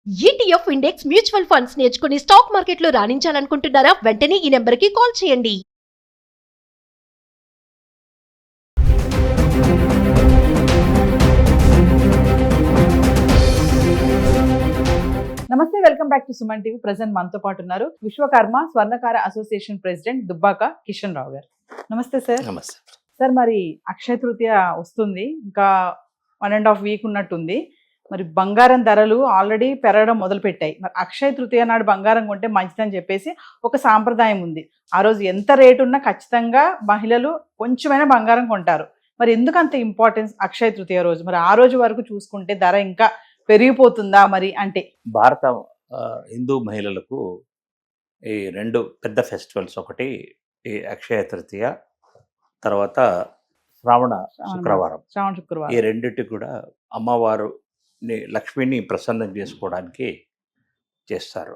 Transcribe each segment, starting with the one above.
ETF index mutual funds నేర్చుకుని stock మార్కెట్లో రాణించాలనుకుంటున్నారా? వెంటనే ఈ నెంబర్కి కాల్ చేయండి. నమస్తే, welcome back to Suman TV. Present మనతో పాటు ఉన్నారు విశ్వకర్మ స్వర్ణకార అసోసియేషన్ ప్రెసిడెంట్ దుబ్బాక కిషన్ రావు గారు. నమస్తే సార్. నమస్తే. సార్, మరి అక్షయ తృతీయ వస్తుంది, ఇంకా 1.5 వీక్ ఉన్నట్టుంది. మరి బంగారం ధరలు ఆల్రెడీ పెరగడం మొదలుపెట్టాయి. మరి అక్షయ తృతీయ నాడు బంగారం కొంటే మంచిదని చెప్పేసి ఒక సాంప్రదాయం ఉంది. ఆ రోజు ఎంత రేటు ఉన్నా ఖచ్చితంగా మహిళలు కొంచెమైనా బంగారం కొంటారు. మరి ఎందుకు అంత ఇంపార్టెన్స్ అక్షయ తృతీయ రోజు? మరి ఆ రోజు వరకు చూసుకుంటే ధర ఇంకా పెరిగిపోతుందా మరి అంటే? భారత హిందూ మహిళలకు ఈ 2 పెద్ద ఫెస్టివల్స్, ఒకటి ఈ అక్షయ తృతీయ, తర్వాత శ్రావణ శుక్రవారం. శ్రావణ శుక్రవారం ఈ రెండింటి కూడా అమ్మవారుని లక్ష్మిని ప్రసన్నం చేసుకోవడానికి చేస్తారు.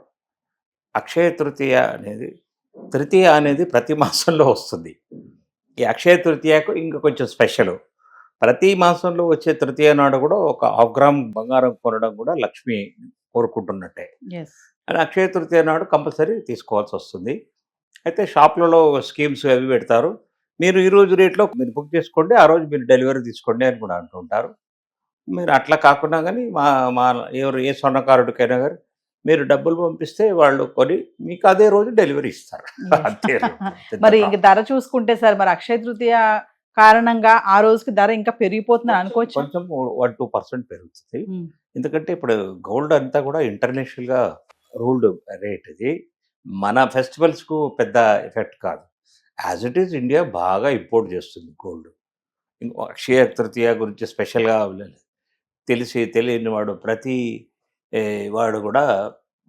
అక్షయ తృతీయ అనేది ప్రతి మాసంలో వస్తుంది. ఈ అక్షయ తృతీయకు ఇంకా కొంచెం స్పెషల్. ప్రతి మాసంలో వచ్చే తృతీయ నాడు కూడా ఒక 1/2 గ్రామ్ బంగారం కొనడం కూడా లక్ష్మి కోరుకుంటున్నట్టే. అని అక్షయ తృతీయ నాడు కంపల్సరీ తీసుకోవాల్సి వస్తుంది. అయితే షాప్లలో స్కీమ్స్ అవి పెడతారు. మీరు ఈ రోజు రేట్లో మీరు బుక్ చేసుకోండి, ఆ రోజు మీరు డెలివరీ తీసుకోండి అని కూడా అంటుంటారు. మీరు అట్లా కాకుండా కానీ మా ఏ స్వర్ణకారుడికైనా కానీ మీరు డబ్బులు పంపిస్తే వాళ్ళు కొని మీకు అదే రోజు డెలివరీ ఇస్తారు. అంతే. మరి ఇంక ధర చూసుకుంటే సార్, మరి అక్షయ తృతీయ కారణంగా ఆ రోజుకి ధర ఇంకా పెరిగిపోతుందని అనుకోవచ్చు. కొంచెం 1-2% పెరుగుతుంది. ఎందుకంటే ఇప్పుడు గోల్డ్ అంతా కూడా ఇంటర్నేషనల్గా రూల్డ్ రేట్. ఇది మన ఫెస్టివల్స్కు పెద్ద ఎఫెక్ట్ కాదు. యాజ్ ఇట్ ఈజ్ ఇండియా బాగా ఇంపోర్ట్ చేస్తుంది గోల్డ్. అక్షయ తృతీయ గురించి స్పెషల్గా తెలియని వాడు ప్రతి వాడు కూడా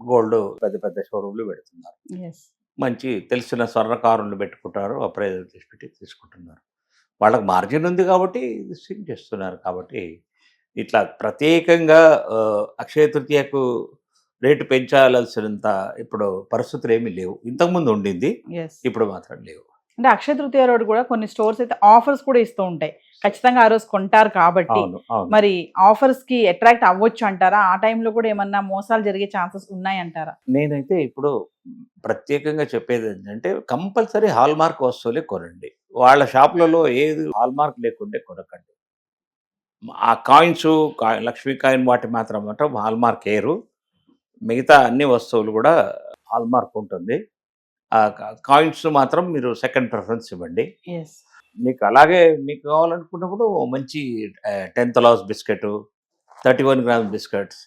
గోల్డ్ పెద్ద పెద్ద షోరూమ్లు పెడుతున్నారు. మంచి తెలిసిన స్వర్ణకారులు పెట్టుకుంటారు, అప్రైజల్ చేసి పెట్టి తీసుకుంటున్నారు. వాళ్ళకి మార్జిన్ ఉంది కాబట్టి సింగ్ చేస్తున్నారు. కాబట్టి ఇట్లా ప్రత్యేకంగా అక్షయ తృతీయకు రేటు పెంచాల్సినంత ఇప్పుడు పరిస్థితులు ఏమీ లేవు. ఇంతకుముందు ఉండింది, ఇప్పుడు మాత్రం లేవు. అంటే అక్షయ తృతీయ రోజు కూడా కొన్ని స్టోర్స్ అయితే ఆఫర్స్ కూడా ఇస్తూ ఉంటాయి. ఖచ్చితంగా ఆ రోజు కొంటారు కాబట్టి మరి ఆఫర్స్ కి అట్రాక్ట్ అవ్వచ్చు అంటారా? ఆ టైంలో కూడా ఏమన్నా మోసాలు జరిగే ఛాన్సెస్ ఉన్నాయంటారా? నేనైతే ఇప్పుడు ప్రత్యేకంగా చెప్పేది ఏంటంటే కంపల్సరీ హాల్ మార్క్ వస్తువులే కొనండి. వాళ్ళ షాపులలో ఏది హాల్ మార్క్ లేకుంటే కొనకండి. ఆ కాయిన్స్, లక్ష్మీ కాయిన్ వాటి మాత్రం హాల్ మార్క్ వేయరు. మిగతా అన్ని వస్తువులు కూడా హాల్ మార్క్ ఉంటుంది. కాయిన్స్ మాత్రం మీరు సెకండ్ ప్రిఫరెన్స్ ఇవ్వండి. మీకు అలాగే మీకు కావాలనుకున్నప్పుడు మంచి 10 tolas biscuit, 31 grams biscuits,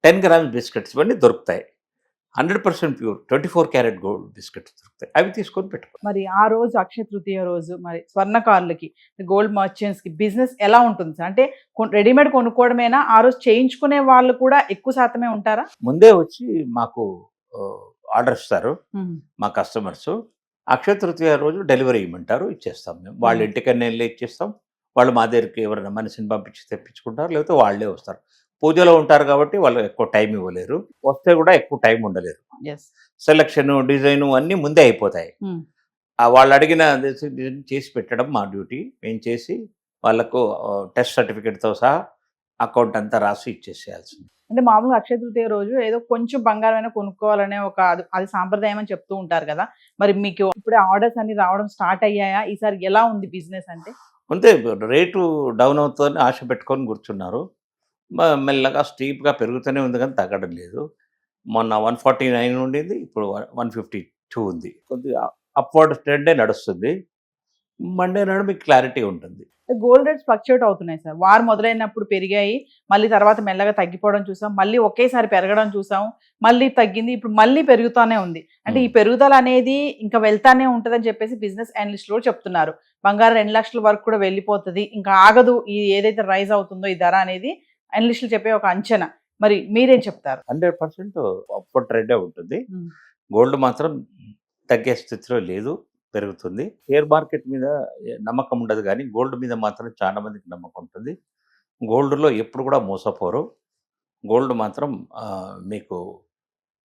10 grams biscuits ఇవన్నీ దొరుకుతాయి. 100% ప్యూర్ 24 క్యారెట్ గోల్డ్ బిస్కెట్స్ దొరుకుతాయి. అవి తీసుకొని పెట్టుకోండి. మరి ఆ రోజు అక్షయ తృతీయ రోజు మరి స్వర్ణకారులకి, గోల్డ్ మర్చెంట్స్కి బిజినెస్ ఎలా ఉంటుంది సార్? అంటే రెడీమేడ్ కొనుక్కోవడమేనా? ఆ రోజు చేయించుకునే వాళ్ళు కూడా ఎక్కువ శాతమే ఉంటారా? ముందే వచ్చి మాకు ఆర్డర్ ఇస్తారు మా కస్టమర్స్. అక్షయ తృతీయ రోజు డెలివరీ ఇవ్వమంటారు, ఇచ్చేస్తాం. మేము వాళ్ళ ఇంటికన్నా వెళ్ళి ఇచ్చేస్తాం. వాళ్ళు మా దగ్గరికి ఎవరైనా మనిషిని పంపించి తెప్పించుకుంటారు, లేకపోతే వాళ్ళే వస్తారు. పూజలో ఉంటారు కాబట్టి వాళ్ళు ఎక్కువ టైం ఇవ్వలేరు, వస్తే కూడా ఎక్కువ టైం ఉండలేరు. సెలక్షన్, డిజైన్ అన్నీ ముందే అయిపోతాయి. వాళ్ళు అడిగిన చేసి పెట్టడం మా డ్యూటీ. మేము చేసి వాళ్ళకు టెస్ట్ సర్టిఫికేట్తో సహా అకౌంట్ అంతా రాసి ఇచ్చేసేయాల్సింది. అంటే మామూలుగా అక్షయ తృతీయ రోజు ఏదో కొంచెం బంగారం అయినా కొనుక్కోవాలనే అది సాంప్రదాయం అని చెప్తూ ఉంటారు కదా. మరి మీకు ఇప్పుడే ఆర్డర్స్ అన్ని రావడం స్టార్ట్ అయ్యాయా? ఈసారి ఎలా ఉంది బిజినెస్? అంటే అంతే, రేటు డౌన్ అవుతుందని ఆశ పెట్టుకొని కూర్చున్నారు. మెల్లగా స్టీప్గా పెరుగుతూనే ఉంది కానీ తగ్గడం లేదు. మొన్న 149 ఉండింది, ఇప్పుడు 152 ఉంది. కొద్దిగా అప్వర్డ్ ట్రెండే నడుస్తుంది. మండే నాడు మీకు క్లారిటీ ఉంటుంది. గోల్డ్ రేట్స్ ఫ్లక్చుయేట్ అవుతున్నాయి సార్. వార్ మొదలైనప్పుడు పెరిగాయి, మళ్ళీ తర్వాత మెల్లగా తగ్గిపోవడం చూసాం, మళ్ళీ ఒకేసారి పెరగడం చూసాం, మళ్ళీ తగ్గింది, ఇప్పుడు మళ్ళీ పెరుగుతూనే ఉంది. అంటే ఈ పెరుగుదల అనేది ఇంకా వెళ్తానే ఉంటుందని చెప్పేసి బిజినెస్ అనలిస్టులు కూడా చెప్తున్నారు. బంగారం 2 లక్షల వరకు కూడా వెళ్ళిపోతుంది, ఇంకా ఆగదు ఈ ఏదైతే రైజ్ అవుతుందో ఈ ధర అనేది అనలిస్టులు చెప్పే ఒక అంచనా. మరి మీరేం చెప్తారు? 100% అప్వర్డ్ ట్రెండే ఉంటుంది. గోల్డ్ మాత్రం తగ్గే స్థితిలో లేదు, పెరుగుతుంది. షేర్ మార్కెట్ మీద నమ్మకం ఉండదు కానీ గోల్డ్ మీద మాత్రం చాలా మందికి నమ్మకం ఉంటుంది. గోల్డ్లో ఎప్పుడు కూడా మోసపోరు. గోల్డ్ మాత్రం మీకు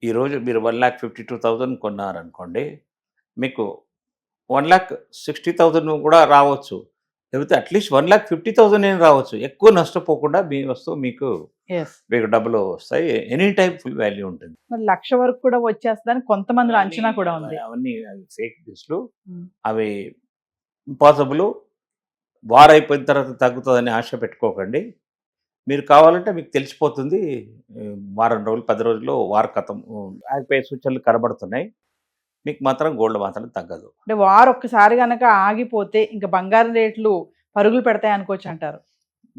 ఈరోజు మీరు 1,52,000 కొన్నారనుకోండి, మీకు 1,60,000 కూడా రావచ్చు. లేకపోతే అట్లీస్ట్ 1,50,000 అయినా రావచ్చు. ఎక్కువ నష్టపోకుండా మీ వస్తువు మీకు ఎస్. డబ్బులు వస్తాయి. ఎనీ టైం ఫుల్ వాల్యూ ఉంటుంది. మరి 1,00,000 వరకు కూడా వచ్చేస్తుందని కొంతమందిలో అంచనా కూడా ఉంది. అవన్నీ ఫేక్ న్యూస్లు. ఉమ్. అవి ఇంపాసిబుల్. వార్ అయిపోయిన తర్వాత తగ్గుతుందని ఆశ పెట్టుకోకండి. మీరు కావాలంటే మీకు తెలిసిపోతుంది. వారం రోజులు 10 రోజుల్లో వార్ కథం ఆగిపోయే సూచనలు కనబడుతున్నాయి. మీకు మాత్రం గోల్డ్ మాత్రం తగ్గదు. అంటే వార్ ఒక్కసారి గనక ఆగిపోతే ఇంకా బంగారం రేట్లు పరుగులు పెడతాయి అనుకోవచ్చు అంటారు.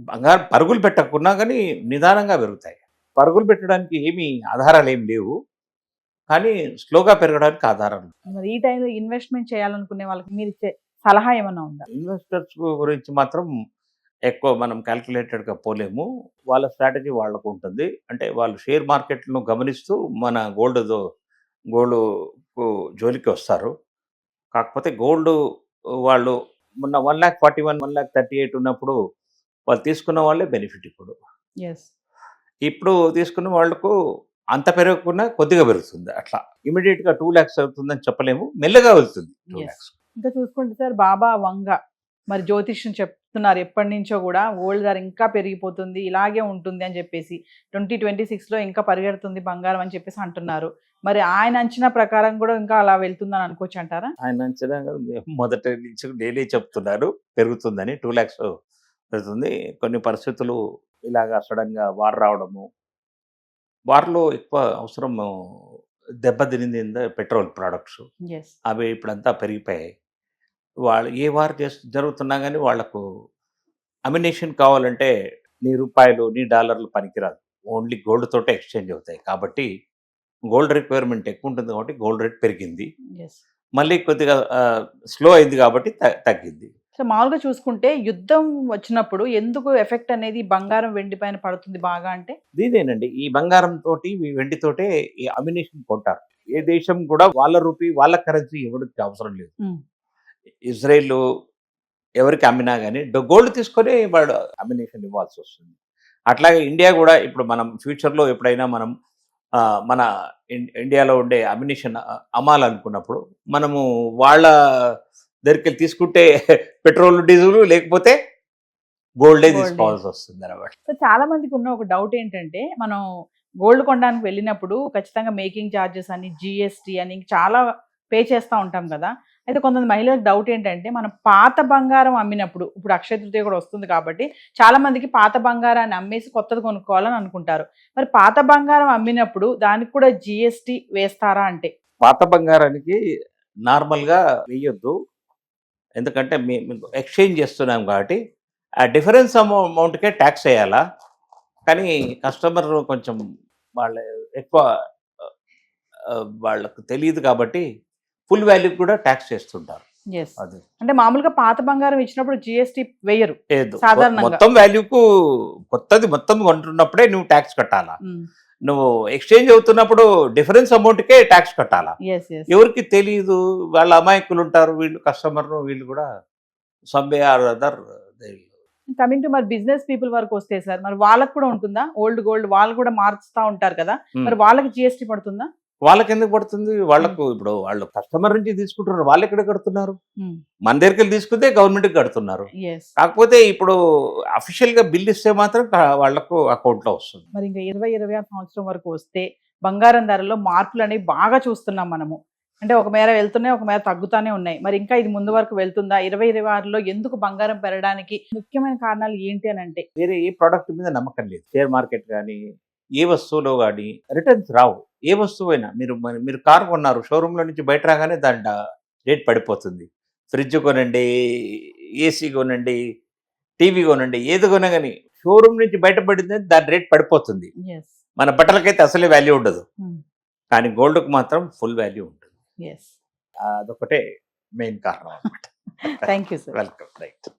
బంగారం పరుగులు పెట్టకున్నా కానీ నిదానంగా పెరుగుతాయి. పరుగులు పెట్టడానికి ఏమీ ఆధారాలు ఏమి లేవు, కానీ స్లోగా పెరగడానికి ఆధారాలు. మరి ఈ టైంలో ఇన్వెస్ట్మెంట్ చేయాలనుకునే వాళ్ళకి మీరు ఇచ్చే సలహా ఏమైనా ఉందా? ఇన్వెస్టర్స్ గురించి మాత్రం ఎక్కువ మనం క్యాల్కులేటెడ్గా పోలేము. వాళ్ళ స్ట్రాటజీ వాళ్ళకు ఉంటుంది. అంటే వాళ్ళు షేర్ మార్కెట్లను గమనిస్తూ మన గోల్డ్ జోలికి వస్తారు. కాకపోతే గోల్డ్ వాళ్ళు మొన్న 1,41,000 1,38,000 ఉన్నప్పుడు వాళ్ళు తీసుకున్న వాళ్ళే బెనిఫిట్. ఎస్. ఇప్పుడు తీసుకున్న వాళ్ళకు అంత పెరగకుండా కొద్దిగా పెరుగుతుంది. అట్లా ఇమీడియట్గా 2 lakhs అవుతుందని చెప్పలేము, మెల్లగా వెళ్తుంది 2 Yes. lakhs. ఇంకా చూసుకుంటే సార్ బాబా వంగ మరి జ్యోతిష్యం చెప్తున్నారు ఎప్పటి నుంచో కూడా గోల్డ్ ధర ఇంకా పెరిగిపోతుంది, ఇలాగే ఉంటుంది అని చెప్పేసి 2026లో ఇంకా పరిగెడుతుంది బంగారం అని చెప్పేసి అంటున్నారు. మరి ఆయన అంచనా ప్రకారం కూడా ఇంకా అలా వెళ్తుందని అనుకోవచ్చు అంటారా? ఆయన అంచనా మొదట నుంచి డైలీ చెప్తున్నారు పెరుగుతుందని. 2 lakhs పెరుగుతుంది. కొన్ని పరిస్థితులు ఇలాగా సడన్గా వార్ రావడము, వార్లో ఎక్కువ అవసరం దెబ్బతినింది పెట్రోల్ ప్రోడక్ట్స్. ఎస్. అవి ఇప్పుడంతా పెరిగిపోయాయి. వాళ్ళు ఏ వార్ జరుగుతున్నా కానీ వాళ్ళకు అమ్యునేషన్ కావాలంటే నీ రూపాయలు నీ డాలర్లు పనికిరాదు, ఓన్లీ గోల్డ్ తోటే ఎక్స్చేంజ్ అవుతాయి. కాబట్టి గోల్డ్ రిక్వైర్మెంట్ ఎక్కువ ఉంటుంది కాబట్టి గోల్డ్ రేట్ పెరిగింది. ఎస్. మళ్ళీ కొద్దిగా స్లో అయింది కాబట్టి తగ్గింది. సో మామూలుగా చూసుకుంటే యుద్ధం వచ్చినప్పుడు ఎందుకు ఎఫెక్ట్ అనేది బంగారం వెండి పైన పడుతుంది బాగా అంటే? దీనేనండి, ఈ బంగారం తోటి ఈ వెండితోటే ఈ అమ్యునేషన్ కొంటారు. ఏ దేశం కూడా వాళ్ళ రూపీ వాళ్ళ కరెన్సీ ఎవరికి అవసరం లేదు. ఇజ్రాయిల్ ఎవరికి అమ్మినా కానీ గోల్డ్ తీసుకొని వాడు అమ్యునేషన్ ఇవ్వాల్సి వస్తుంది. అట్లాగే ఇండియా కూడా ఇప్పుడు మనం ఫ్యూచర్లో ఎప్పుడైనా మనం మన ఇండియాలో ఉండే అమ్యునేషన్ అమ్మాలనుకున్నప్పుడు మనము వాళ్ళ దగ్గరికి తీసుకుంటే పెట్రోల్ డీజిల్ లేకపోతే గోల్డే తీసుకోవాల్సి వస్తుంది అన్నమాట. సో చాలా మందికి ఉన్న ఒక డౌట్ ఏంటంటే మనం గోల్డ్ కొనడానికి వెళ్ళినప్పుడు ఖచ్చితంగా మేకింగ్ ఛార్జెస్ అని జిఎస్టీ అని చాలా పే చేస్తూ ఉంటాం కదా. అయితే కొంతమంది మహిళలకు డౌట్ ఏంటంటే మనం పాత బంగారం అమ్మినప్పుడు, ఇప్పుడు అక్షయ తృతీయ కూడా వస్తుంది కాబట్టి చాలా మందికి పాత బంగారాన్ని అమ్మేసి కొత్తది కొనుక్కోవాలని అనుకుంటారు. మరి పాత బంగారం అమ్మినప్పుడు దానికి కూడా జిఎస్టీ వేస్తారా అంటే? పాత బంగారానికి నార్మల్గా వేయొద్దు, ఎందుకంటే మేము ఎక్స్చేంజ్ చేస్తున్నాం కాబట్టి ఆ డిఫరెన్స్ అమౌంట్కే ట్యాక్స్ వేయాలా. కానీ కస్టమర్ కొంచెం ఎక్కువ వాళ్ళకు తెలియదు కాబట్టి ఫుల్ వాల్యూ కూడా ట్యాక్స్ చేస్తుంటారు. అది అంటే మామూలుగా పాత బంగారం ఇచ్చినప్పుడు జిఎస్టీ వేయరు లేదు. సాధారణంగా. మొత్తం వాల్యూకు కొత్తది మొత్తం కొంటున్నప్పుడే నువ్వు ట్యాక్స్ కట్టాలా. నువ్వు ఎక్స్చేంజ్ అవుతున్నప్పుడు డిఫరెన్స్ అమౌంట్కే ట్యాక్స్ కట్టాలా. ఎవరికి తెలియదు, వాళ్ళ అమాయకులు ఉంటారు వీళ్ళు, కస్టమర్ వీళ్ళు కూడా some way or other. Coming to మరి బిజినెస్ పీపుల్ వరకు వస్తే సార్ మరి వాళ్ళకి కూడా ఉంటుందా? ఓల్డ్ గోల్డ్ వాళ్ళు కూడా మార్చుతా ఉంటారు కదా, మరి వాళ్ళకి జిఎస్టీ పడుతుందా? వాళ్ళకి ఎందుకు పడుతుంది? వాళ్ళకు ఇప్పుడు వాళ్ళు కస్టమర్ నుంచి తీసుకుంటున్నారు, వాళ్ళు ఎక్కడ కడుతున్నారు? మన దగ్గరికి తీసుకుంటే గవర్నమెంట్కి కడుతున్నారు. కాకపోతే ఇప్పుడు అఫీషియల్ గా బిల్ ఇస్తే మాత్రం వాళ్ళకు అకౌంట్ లో వస్తుంది. మరి ఇంకా 2026 సంవత్సరం వరకు వస్తే బంగారం ధరలో మార్పులు అనేవి బాగా చూస్తున్నాం మనము. అంటే ఒక మేర వెళ్తున్నాయి, ఒక మేర తగ్గుతానే ఉన్నాయి. మరి ఇంకా ఇది ముందు వరకు వెళ్తుందా? 2026లో ఎందుకు బంగారం పెరగడానికి ముఖ్యమైన కారణాలు ఏంటి అని అంటే? వేరే ఏ ప్రోడక్ట్ మీద నమ్మకం లేదు. షేర్ మార్కెట్ కానీ ఏ వస్తువులో కానీ రిటర్న్స్ రావు. ఏ వస్తువు అయినా మీరు కారు కొన్నారు, షోరూంలో నుంచి బయట రాగానే దాని రేట్ పడిపోతుంది. ఫ్రిడ్జ్ కొనండి, ఏసీ కొనండి, టీవీ కొనండి, ఏది కొనా కానీ షోరూమ్ నుంచి బయటపడింది దాని రేట్ పడిపోతుంది. మన బట్టలకైతే అసలే వాల్యూ ఉండదు, కానీ గోల్డ్కు మాత్రం ఫుల్ వాల్యూ ఉంటుంది. అదొకటే మెయిన్ కారణం అన్నమాట. Thank you sir. Welcome. Right.